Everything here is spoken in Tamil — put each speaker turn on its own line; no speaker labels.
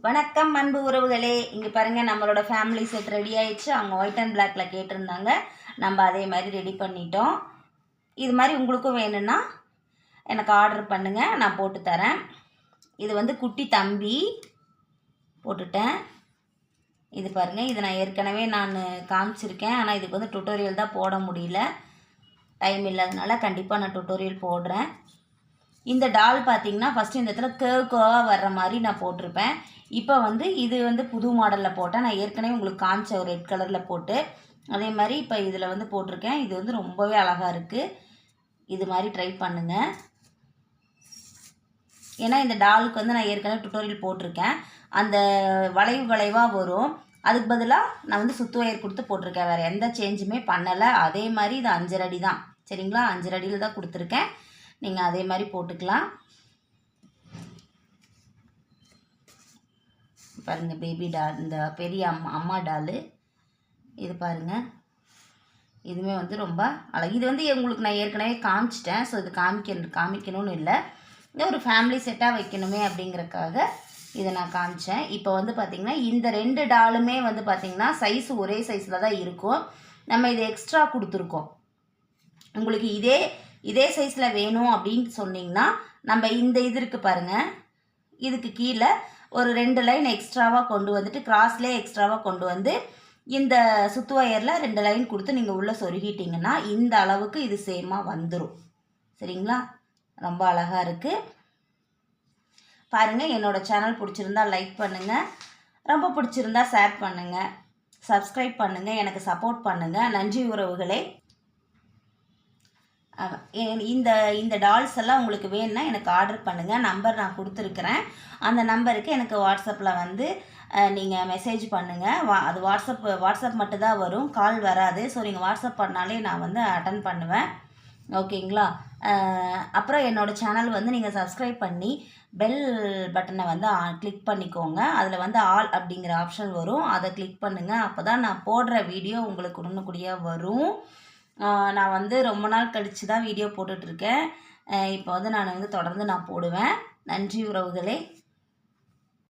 வணக்கம் அன்பு உறவுகளே. இங்கே பாருங்கள், நம்மளோட ஃபேமிலி செட் ரெடி ஆயிடுச்சு. அவங்க ஒயிட் அண்ட் பிளாக்ல கேட்டிருந்தாங்க. நம்ம அதே மாதிரி ரெடி பண்ணிட்டோம். இது மாதிரி உங்களுக்கும் வேணும்னா எனக்கு ஆர்டர் பண்ணுங்கள், நான் போட்டு தரேன். இது வந்து குட்டி தம்பி போட்டுட்டேன். இது பாருங்கள், இது நான் ஏற்கனவே காமிச்சிருக்கேன். ஆனால் இதுக்கு வந்து டுட்டோரியல் தான் போட முடியல, டைம் இல்லாதனால. கண்டிப்பாக நான் டுட்டோரியல் போடுறேன். இந்த டால் பார்த்திங்கன்னா ஃபஸ்ட்டு இந்த இடத்துல கேர்வாக வர்ற மாதிரி நான் போட்டிருப்பேன். இப்போ வந்து இது வந்து புது மாடலில் போட்டேன். நான் ஏற்கனவே உங்களுக்கு காமிச்ச ஒரு ரெட் கலரில் போட்டு அதே மாதிரி இப்போ இதில் வந்து போட்டிருக்கேன். இது வந்து ரொம்பவே அழகாக இருக்குது. இது மாதிரி ட்ரை பண்ணுங்கள். ஏன்னா இந்த டாலுக்கு வந்து நான் ஏற்கனவே டுட்டோரியல் போட்டிருக்கேன். அந்த வளைவாக வரும். அதுக்கு பதிலாக நான் வந்து சுத்து ஒயர் கொடுத்து போட்டிருக்கேன். வேறு எந்த சேஞ்சுமே பண்ணலை. அதே மாதிரி இது 5 அடி தான், சரிங்களா? 5 அடியில் தான் கொடுத்துருக்கேன். நீங்கள் அதே மாதிரி போட்டுக்கலாம். பாருங்கள், பேபி டால், இந்த பெரிய அம்மா டாலு. இது பாருங்கள், இதுவுமே வந்து ரொம்ப அழகு. இது வந்து உங்களுக்கு நான் ஏற்கனவே காமிச்சிட்டேன். ஸோ இது காமிக்கணும்னு இல்லை, இந்த ஒரு ஃபேமிலி செட்டாக வைக்கணுமே அப்படிங்கிறக்காக இதை நான் காமிச்சேன். இப்போ வந்து பார்த்திங்கன்னா இந்த 2 டாலுமே வந்து பார்த்திங்கன்னா சைஸ் ஒரே சைஸில் தான் இருக்கும். நம்ம இது எக்ஸ்ட்ரா கொடுத்துருக்கோம். உங்களுக்கு இதே சைஸில் வேணும் அப்படின்னு சொன்னிங்கன்னா நம்ம இந்த இது இருக்குது பாருங்கள், இதுக்கு கீழே ஒரு 2 லைன் எக்ஸ்ட்ராவாக கொண்டு வந்துட்டு, கிராஸ்லேயே எக்ஸ்ட்ராவாக கொண்டு வந்து இந்த சுத்து ஒயரில் 2 லைன் கொடுத்து நீங்கள் உள்ளே சொருகிட்டிங்கன்னா இந்த அளவுக்கு இது சேமாக வந்துடும், சரிங்களா? ரொம்ப அழகாக இருக்குது. பாருங்கள், என்னோடய சேனல் பிடிச்சிருந்தா லைக் பண்ணுங்கள், ரொம்ப பிடிச்சிருந்தா ஷேர் பண்ணுங்கள், சப்ஸ்கிரைப் பண்ணுங்கள், எனக்கு சப்போர்ட் பண்ணுங்கள். நன்றி உறவுகளே. இந்த டால்ஸ் எல்லாம் உங்களுக்கு வேணும்னா எனக்கு ஆர்டர் பண்ணுங்கள். நம்பர் நான் கொடுத்துருக்குறேன். அந்த நம்பருக்கு எனக்கு வாட்ஸ்அப்பில் வந்து நீங்கள் மெசேஜ் பண்ணுங்கள். அது வாட்ஸ்அப் மட்டும்தான் வரும், கால் வராது. ஸோ நீங்கள் வாட்ஸ்அப் பண்ணாலே நான் வந்து அட்டன் பண்ணுவேன், ஓகேங்களா? அப்புறம் என்னோடய சேனல் வந்து நீங்கள் சப்ஸ்கிரைப் பண்ணி பெல் பட்டனை வந்து கிளிக் பண்ணிக்கோங்க. அதில் வந்து ஆல் அப்படிங்கிற ஆப்ஷன் வரும், அதை கிளிக் பண்ணுங்கள். அப்போ தான் நான் போடுற வீடியோ உங்களுக்கு உடனுக்குடியாக வரும். நான் வந்து ரொம்ப நாள் கழித்து தான் வீடியோ போட்டுட்ருக்கேன். இப்போ வந்து நான் வந்து தொடர்ந்து போடுவேன். நன்றி உறவுகளே.